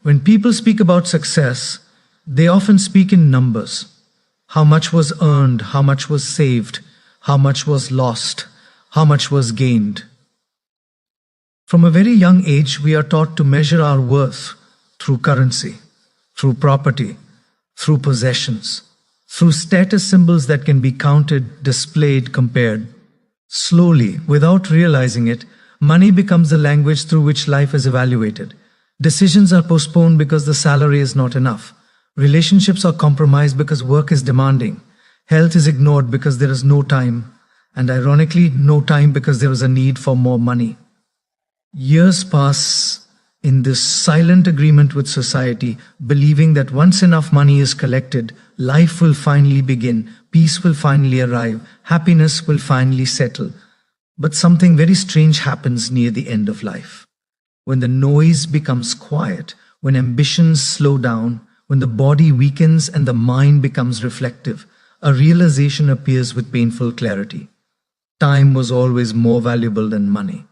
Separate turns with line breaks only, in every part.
When people speak about success, they often speak in numbers. How much was earned, how much was saved, how much was lost, how much was gained. From a very young age, we are taught to measure our worth through currency, through property, through possessions, through status symbols that can be counted, displayed, compared. Slowly, without realizing it, money becomes the language through which life is evaluated. Decisions are postponed because the salary is not enough. Relationships are compromised because work is demanding. Health is ignored because there is no time. And ironically, no time because there is a need for more money. Years pass in this silent agreement with society, believing that once enough money is collected, life will finally begin, peace will finally arrive, happiness will finally settle. But something very strange happens near the end of life. When the noise becomes quiet, when ambitions slow down, when the body weakens and the mind becomes reflective, a realization appears with painful clarity. Time was always more valuable than money.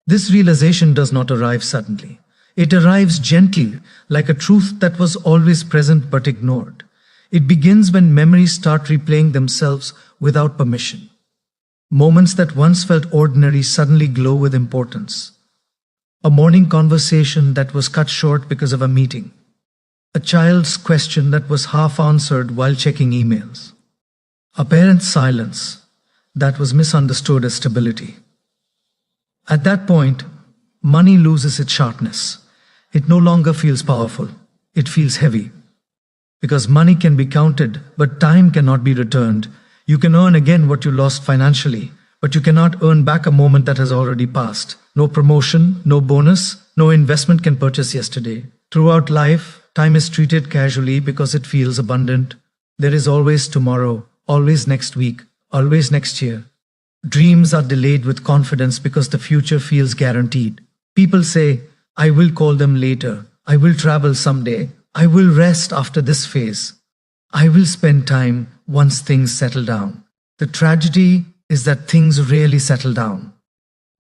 This realization does not arrive suddenly. It arrives gently, like a truth that was always present but ignored. It begins when memories start replaying themselves without permission. Moments that once felt ordinary suddenly glow with importance. A morning conversation that was cut short because of a meeting. A child's question that was half answered while checking emails. A parent's silence that was misunderstood as stability. At that point, money loses its sharpness. It no longer feels powerful. It feels heavy. Because money can be counted, but time cannot be returned. You can earn again what you lost financially, but you cannot earn back a moment that has already passed. No promotion, no bonus, no investment can purchase yesterday. Throughout life, time is treated casually because it feels abundant. There is always tomorrow, always next week, always next year. Dreams are delayed with confidence because the future feels guaranteed. People say, I will call them later. I will travel someday. I will rest after this phase. I will spend time once things settle down. The tragedy is that things rarely settle down.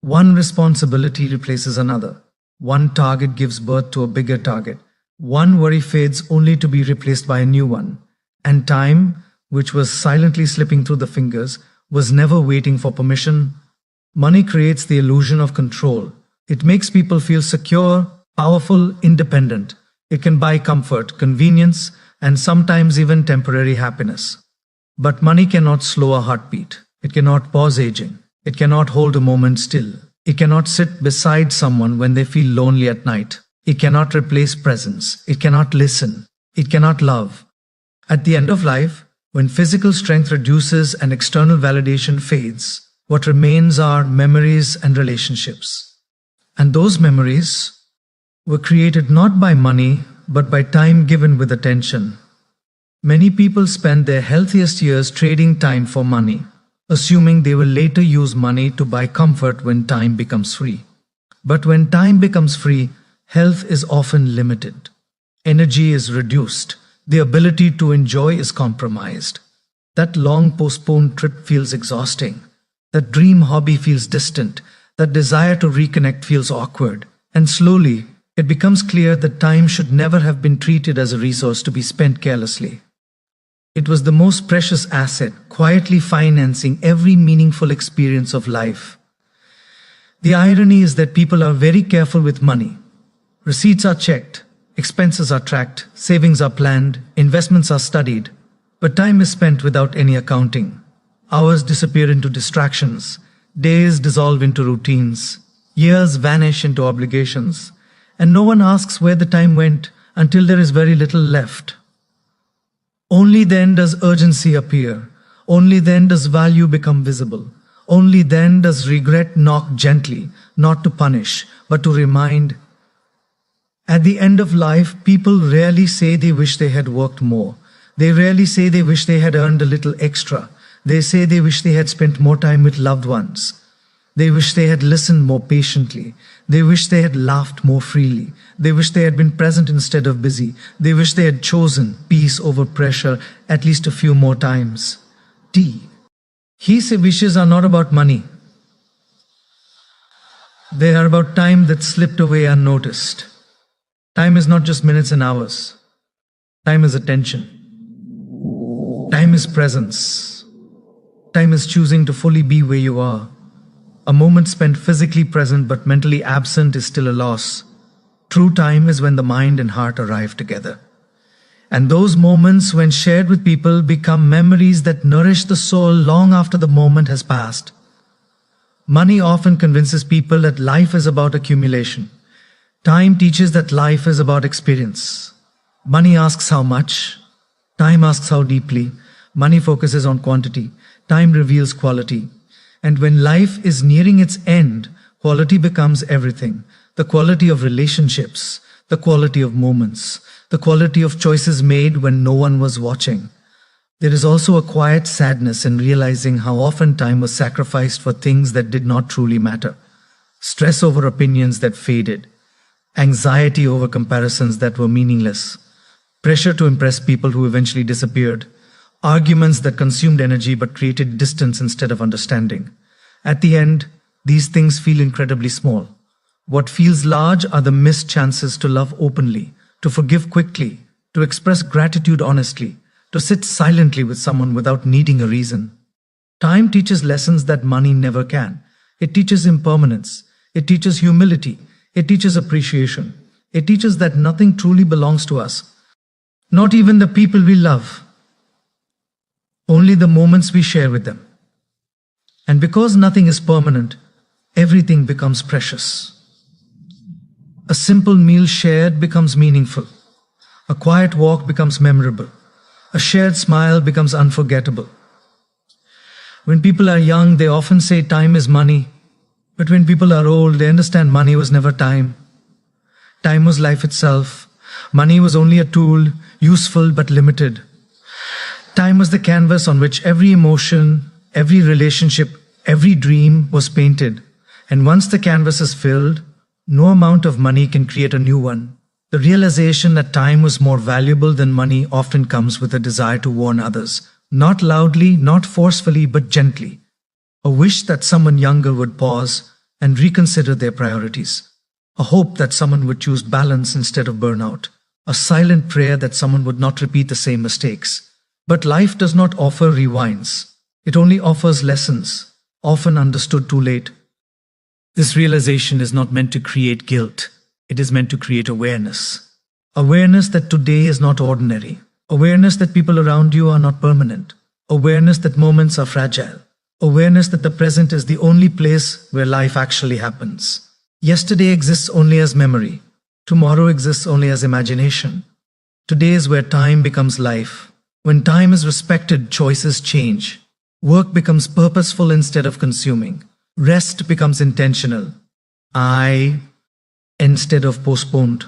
One responsibility replaces another. One target gives birth to a bigger target. One worry fades only to be replaced by a new one. And time, which was silently slipping through the fingers, was never waiting for permission. Money creates the illusion of control. It makes people feel secure, powerful, independent. It can buy comfort, convenience, and sometimes even temporary happiness. But money cannot slow a heartbeat. It cannot pause aging. It cannot hold a moment still. It cannot sit beside someone when they feel lonely at night. It cannot replace presence. It cannot listen. It cannot love. At the end of life, when physical strength reduces and external validation fades, what remains are memories and relationships. And those memories were created not by money, but by time given with attention. Many people spend their healthiest years trading time for money, assuming they will later use money to buy comfort when time becomes free. But when time becomes free, health is often limited. Energy is reduced. The ability to enjoy is compromised. That long postponed trip feels exhausting. That dream hobby feels distant. That desire to reconnect feels awkward. And slowly, it becomes clear that time should never have been treated as a resource to be spent carelessly. It was the most precious asset, quietly financing every meaningful experience of life. The irony is that people are very careful with money. Receipts are checked. Expenses are tracked, savings are planned, investments are studied, but time is spent without any accounting. Hours disappear into distractions, days dissolve into routines, years vanish into obligations, and no one asks where the time went until there is very little left. Only then does urgency appear, only then does value become visible, only then does regret knock gently, not to punish, but to remind. At the end of life, people rarely say they wish they had worked more. They rarely say they wish they had earned a little extra. They say they wish they had spent more time with loved ones. They wish they had listened more patiently. They wish they had laughed more freely. They wish they had been present instead of busy. They wish they had chosen peace over pressure at least a few more times. T. His wishes are not about money. They are about time that slipped away unnoticed. Time is not just minutes and hours. Time is attention. Time is presence. Time is choosing to fully be where you are. A moment spent physically present but mentally absent is still a loss. True time is when the mind and heart arrive together. And those moments, when shared with people, become memories that nourish the soul long after the moment has passed. Money often convinces people that life is about accumulation. Time teaches that life is about experience. Money asks how much. Time asks how deeply. Money focuses on quantity. Time reveals quality. And when life is nearing its end, quality becomes everything. The quality of relationships, the quality of moments, the quality of choices made when no one was watching. There is also a quiet sadness in realizing how often time was sacrificed for things that did not truly matter. Stress over opinions that faded. Anxiety over comparisons that were meaningless. Pressure to impress people who eventually disappeared. Arguments that consumed energy but created distance instead of understanding. At the end, these things feel incredibly small. What feels large are the missed chances to love openly, to forgive quickly, to express gratitude honestly, to sit silently with someone without needing a reason. Time teaches lessons that money never can. It teaches impermanence. It teaches humility. It teaches appreciation. It teaches that nothing truly belongs to us. Not even the people we love. Only the moments we share with them. And because nothing is permanent, everything becomes precious. A simple meal shared becomes meaningful. A quiet walk becomes memorable. A shared smile becomes unforgettable. When people are young, they often say time is money. But when people are old, they understand money was never time. Time was life itself. Money was only a tool, useful but limited. Time was the canvas on which every emotion, every relationship, every dream was painted. And once the canvas is filled, no amount of money can create a new one. The realization that time was more valuable than money often comes with a desire to warn others. Not loudly, not forcefully, but gently. A wish that someone younger would pause and reconsider their priorities. A hope that someone would choose balance instead of burnout. A silent prayer that someone would not repeat the same mistakes. But life does not offer rewinds. It only offers lessons, often understood too late. This realization is not meant to create guilt. It is meant to create awareness. Awareness that today is not ordinary. Awareness that people around you are not permanent. Awareness that moments are fragile. Awareness that the present is the only place where life actually happens. Yesterday exists only as memory. Tomorrow exists only as imagination. Today is where time becomes life. When time is respected, choices change. Work becomes purposeful instead of consuming. Rest becomes intentional. I instead of postponed.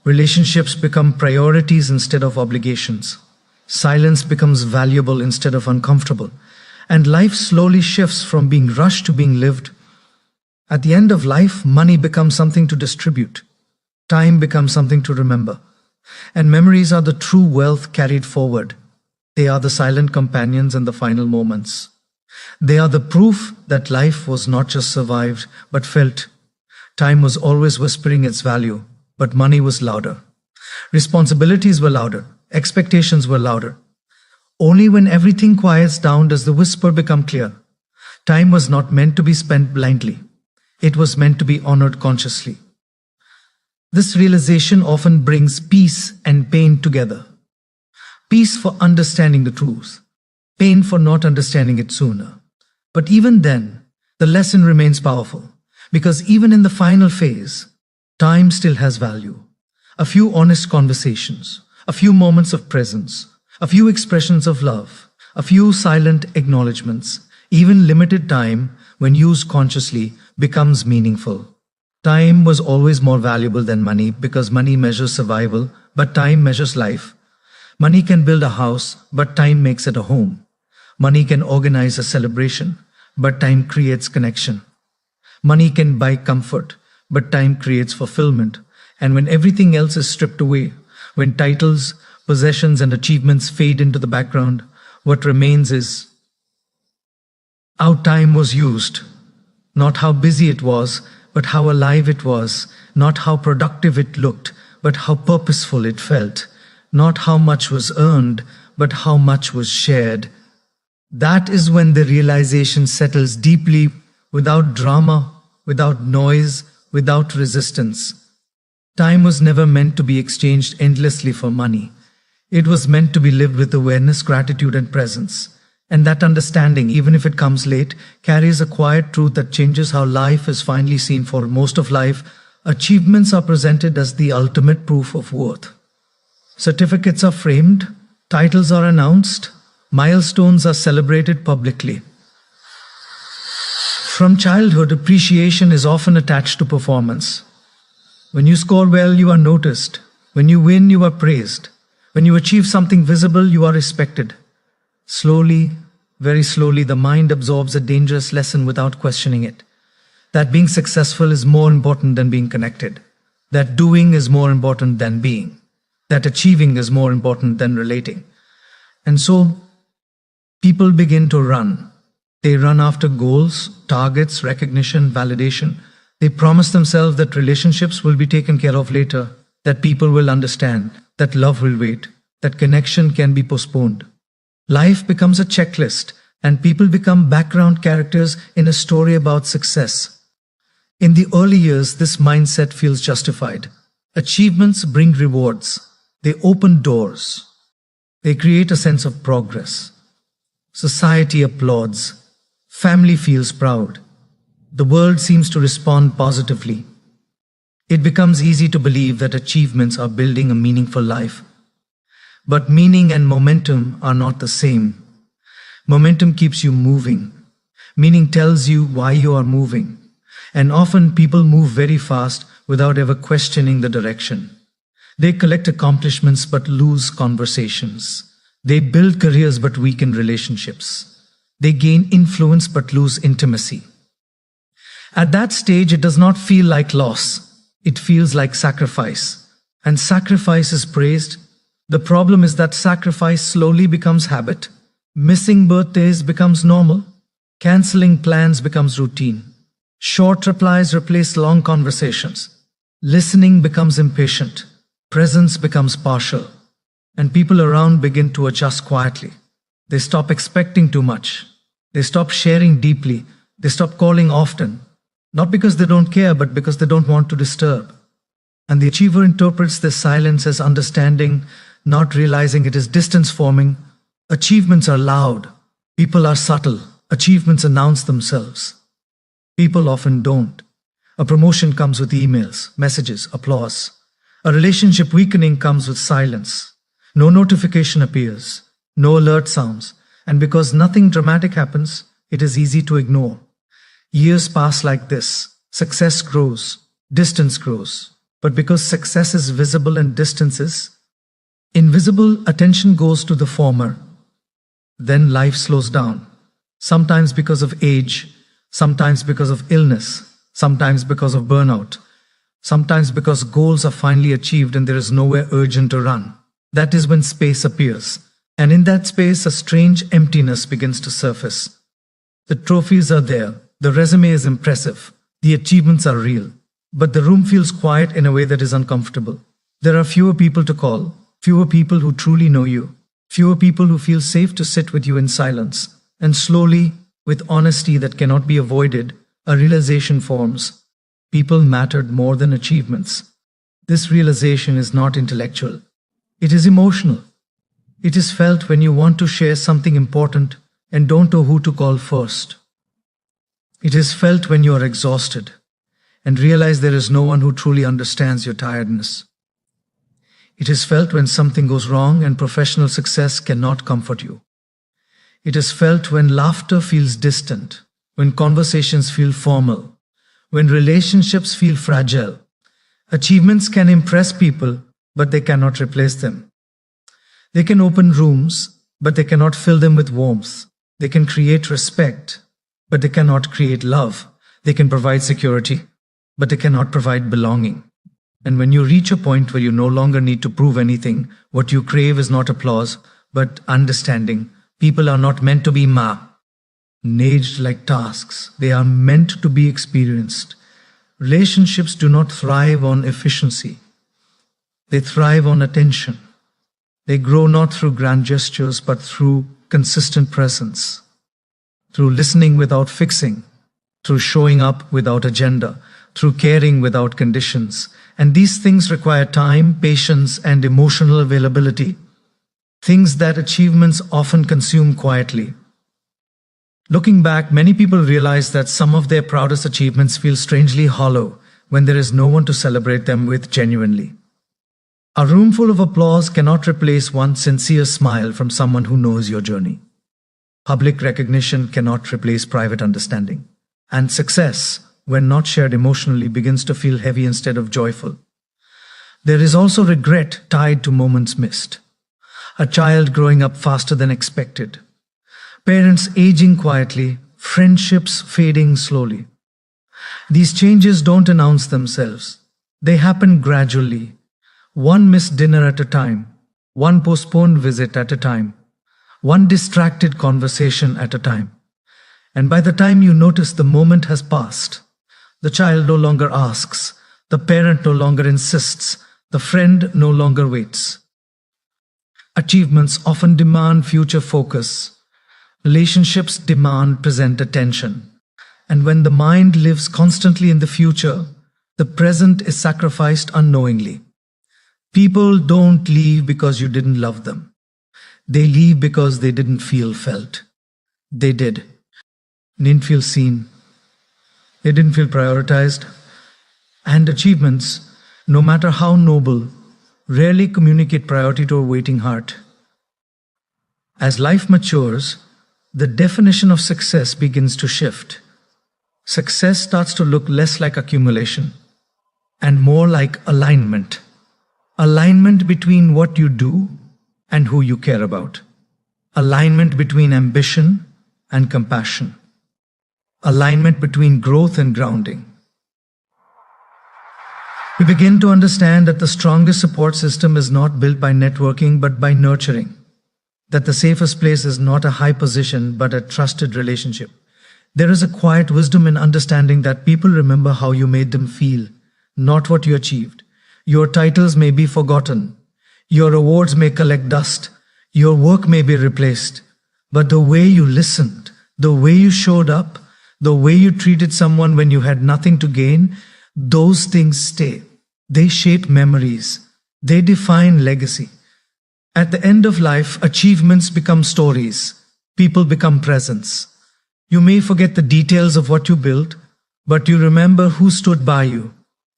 Relationships become priorities instead of obligations. Silence becomes valuable instead of uncomfortable. And life slowly shifts from being rushed to being lived. At the end of life, money becomes something to distribute. Time becomes something to remember. And memories are the true wealth carried forward. They are the silent companions in the final moments. They are the proof that life was not just survived, but felt. Time was always whispering its value, but money was louder. Responsibilities were louder. Expectations were louder. Only when everything quiets down does the whisper become clear. Time was not meant to be spent blindly. It was meant to be honored consciously. This realization often brings peace and pain together. Peace for understanding the truth, pain for not understanding it sooner. But even then, the lesson remains powerful, because even in the final phase, time still has value. A few honest conversations, a few moments of presence, a few expressions of love, a few silent acknowledgements, even limited time, when used consciously, becomes meaningful. Time was always more valuable than money because money measures survival, but time measures life. Money can build a house, but time makes it a home. Money can organize a celebration, but time creates connection. Money can buy comfort, but time creates fulfillment. And when everything else is stripped away, when titles, possessions, and achievements fade into the background, what remains is how time was used. Not how busy it was, but how alive it was, not how productive it looked, but how purposeful it felt. Not how much was earned, but how much was shared. That is when the realization settles deeply, without drama, without noise, without resistance. Time was never meant to be exchanged endlessly for money. It was meant to be lived with awareness, gratitude, and presence. And that understanding, even if it comes late, carries a quiet truth that changes how life is finally seen. For most of life, achievements are presented as the ultimate proof of worth. Certificates are framed, titles are announced, milestones are celebrated publicly. From childhood, appreciation is often attached to performance. When you score well, you are noticed. When you win, you are praised. When you achieve something visible, you are respected. Slowly, very slowly, the mind absorbs a dangerous lesson without questioning it. That being successful is more important than being connected. That doing is more important than being. That achieving is more important than relating. And so, people begin to run. They run after goals, targets, recognition, validation. They promise themselves that relationships will be taken care of later, that people will understand, that love will wait, that connection can be postponed. Life becomes a checklist, and people become background characters in a story about success. In the early years, this mindset feels justified. Achievements bring rewards. They open doors. They create a sense of progress. Society applauds. Family feels proud. The world seems to respond positively. It becomes easy to believe that achievements are building a meaningful life. But meaning and momentum are not the same. Momentum keeps you moving. Meaning tells you why you are moving. And often people move very fast without ever questioning the direction. They collect accomplishments but lose conversations. They build careers but weaken relationships. They gain influence but lose intimacy. At that stage, it does not feel like loss. It feels like sacrifice. And sacrifice is praised. The problem is that sacrifice slowly becomes habit. Missing birthdays becomes normal. Canceling plans becomes routine. Short replies replace long conversations. Listening becomes impatient. Presence becomes partial. And people around begin to adjust quietly. They stop expecting too much. They stop sharing deeply. They stop calling often. Not because they don't care, but because they don't want to disturb. And the achiever interprets this silence as understanding, not realizing it is distance forming. Achievements are loud. People are subtle. Achievements announce themselves. People often don't. A promotion comes with emails, messages, applause. A relationship weakening comes with silence. No notification appears. No alert sounds. And because nothing dramatic happens, it is easy to ignore. Years pass like this. Success grows. Distance grows. But because success is visible and distance is invisible, attention goes to the former. Then life slows down. Sometimes because of age, sometimes because of illness, sometimes because of burnout, sometimes because goals are finally achieved and there is nowhere urgent to run. That is when space appears. And in that space, a strange emptiness begins to surface. The trophies are there. The resume is impressive. The achievements are real. But the room feels quiet in a way that is uncomfortable. There are fewer people to call, fewer people who truly know you, fewer people who feel safe to sit with you in silence. And slowly, with honesty that cannot be avoided, a realization forms. People mattered more than achievements. This realization is not intellectual. It is emotional. It is felt when you want to share something important and don't know who to call first. It is felt when you are exhausted and realize there is no one who truly understands your tiredness. It is felt when something goes wrong and professional success cannot comfort you. It is felt when laughter feels distant, when conversations feel formal, when relationships feel fragile. Achievements can impress people, but they cannot replace them. They can open rooms, but they cannot fill them with warmth. They can create respect, but they cannot create love. They can provide security, but they cannot provide belonging. And when you reach a point where you no longer need to prove anything, what you crave is not applause, but understanding. People are not meant to be managed like tasks. They are meant to be experienced. Relationships do not thrive on efficiency. They thrive on attention. They grow not through grand gestures, but through consistent presence, through listening without fixing, through showing up without agenda, through caring without conditions. And these things require time, patience, and emotional availability, things that achievements often consume quietly. Looking back, many people realize that some of their proudest achievements feel strangely hollow when there is no one to celebrate them with genuinely. A room full of applause cannot replace one sincere smile from someone who knows your journey. Public recognition cannot replace private understanding. And success, when not shared emotionally, begins to feel heavy instead of joyful. There is also regret tied to moments missed. A child growing up faster than expected. Parents aging quietly, friendships fading slowly. These changes don't announce themselves. They happen gradually. One missed dinner at a time, one postponed visit at a time, one distracted conversation at a time. And by the time you notice, the moment has passed. The child no longer asks, the parent no longer insists, the friend no longer waits. Achievements often demand future focus. Relationships demand present attention. And when the mind lives constantly in the future, the present is sacrificed unknowingly. People don't leave because you didn't love them. They leave because they didn't feel felt. They did. Didn't feel seen. They didn't feel prioritized. And achievements, no matter how noble, rarely communicate priority to a waiting heart. As life matures, the definition of success begins to shift. Success starts to look less like accumulation and more like alignment. Alignment between what you do and who you care about. Alignment between ambition and compassion. Alignment between growth and grounding. We begin to understand that the strongest support system is not built by networking but by nurturing. That the safest place is not a high position but a trusted relationship. There is a quiet wisdom in understanding that people remember how you made them feel, not what you achieved. Your titles may be forgotten. Your awards may collect dust. Your work may be replaced. But the way you listened, the way you showed up, the way you treated someone when you had nothing to gain, those things stay. They shape memories. They define legacy. At the end of life, achievements become stories. People become presents. You may forget the details of what you built, but you remember who stood by you.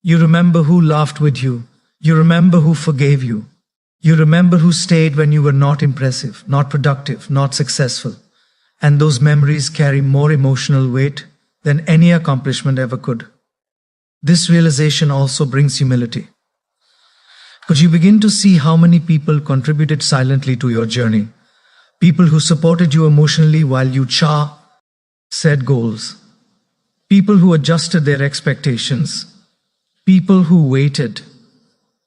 You remember who laughed with you. You remember who forgave you. You remember who stayed when you were not impressive, not productive, not successful. And those memories carry more emotional weight than any accomplishment ever could. This realization also brings humility. Because you begin to see how many people contributed silently to your journey. People who supported you emotionally while you set goals. People who adjusted their expectations. People who waited.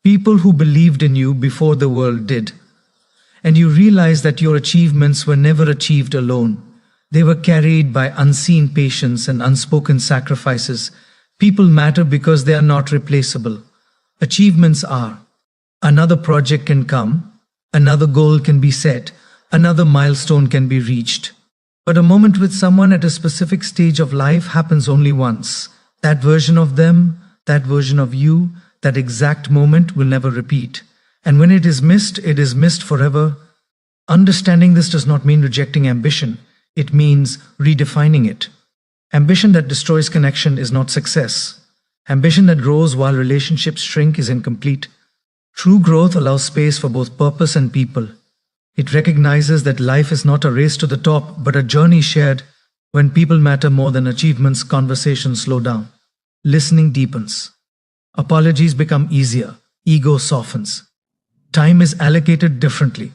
People who believed in you before the world did. And you realize that your achievements were never achieved alone. They were carried by unseen patience and unspoken sacrifices. People matter because they are not replaceable. Achievements are. Another project can come, another goal can be set, another milestone can be reached. But a moment with someone at a specific stage of life happens only once. That version of them, that version of you, that exact moment will never repeat. And when it is missed forever. Understanding this does not mean rejecting ambition. It means redefining it. Ambition that destroys connection is not success. Ambition that grows while relationships shrink is incomplete. True growth allows space for both purpose and people. It recognizes that life is not a race to the top, but a journey shared. When people matter more than achievements, conversations slow down. Listening deepens. Apologies become easier. Ego softens. Time is allocated differently.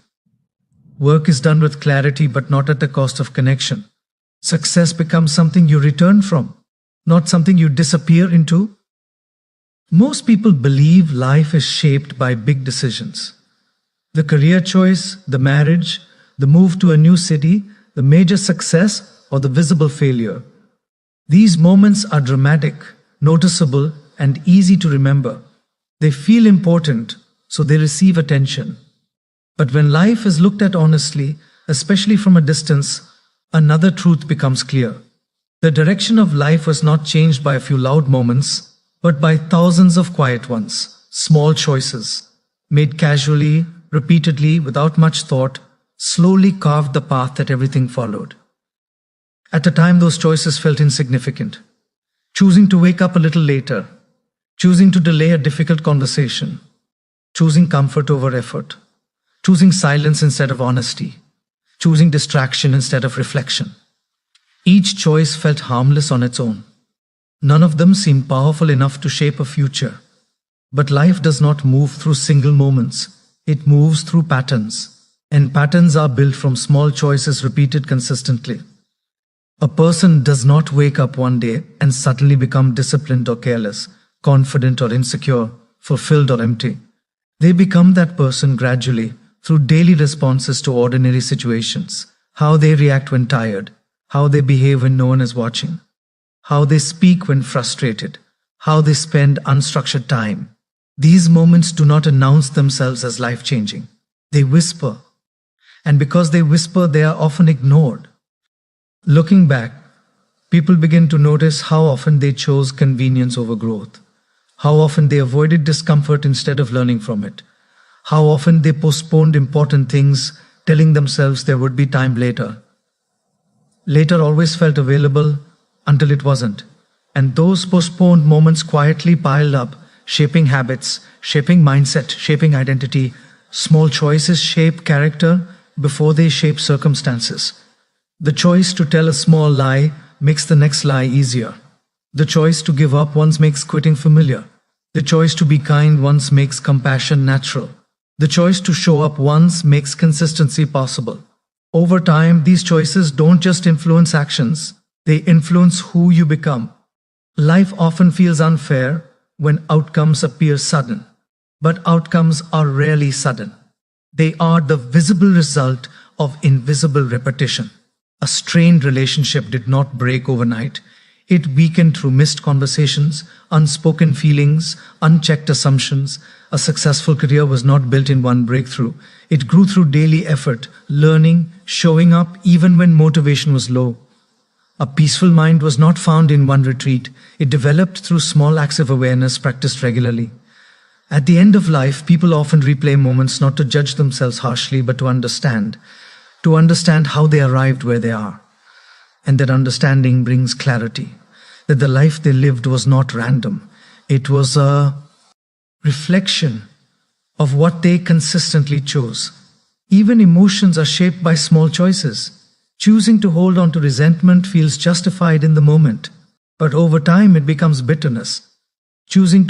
Work is done with clarity, but not at the cost of connection. Success becomes something you return from, not something you disappear into. Most people believe life is shaped by big decisions. The career choice, the marriage, the move to a new city, the major success, or the visible failure. These moments are dramatic, noticeable, and easy to remember. They feel important, so they receive attention. But when life is looked at honestly, especially from a distance, another truth becomes clear. The direction of life was not changed by a few loud moments, but by thousands of quiet ones, small choices, made casually, repeatedly, without much thought, slowly carved the path that everything followed. At a time, those choices felt insignificant. Choosing to wake up a little later, choosing to delay a difficult conversation, choosing comfort over effort, choosing silence instead of honesty, choosing distraction instead of reflection. Each choice felt harmless on its own. None of them seemed powerful enough to shape a future. But life does not move through single moments. It moves through patterns. And patterns are built from small choices repeated consistently. A person does not wake up one day and suddenly become disciplined or careless, confident or insecure, fulfilled or empty. They become that person gradually through daily responses to ordinary situations, how they react when tired, how they behave when no one is watching, how they speak when frustrated, how they spend unstructured time. These moments do not announce themselves as life-changing. They whisper. And because they whisper, they are often ignored. Looking back, people begin to notice how often they chose convenience over growth, how often they avoided discomfort instead of learning from it, how often they postponed important things, telling themselves there would be time later. Later always felt available until it wasn't. And those postponed moments quietly piled up, shaping habits, shaping mindset, shaping identity. Small choices shape character before they shape circumstances. The choice to tell a small lie makes the next lie easier. The choice to give up once makes quitting familiar. The choice to be kind once makes compassion natural. The choice to show up once makes consistency possible. Over time, these choices don't just influence actions, they influence who you become. Life often feels unfair when outcomes appear sudden, but outcomes are rarely sudden. They are the visible result of invisible repetition. A strained relationship did not break overnight. It weakened through missed conversations, unspoken feelings, unchecked assumptions. A successful career was not built in one breakthrough. It grew through daily effort, learning, showing up even when motivation was low. A peaceful mind was not found in one retreat. It developed through small acts of awareness practiced regularly. At the end of life, people often replay moments not to judge themselves harshly, but to understand how they arrived where they are. And that understanding brings clarity, that the life they lived was not random. It was a reflection of what they consistently chose. Even emotions are shaped by small choices. Choosing to hold on to resentment feels justified in the moment, but over time it becomes bitterness. Choosing to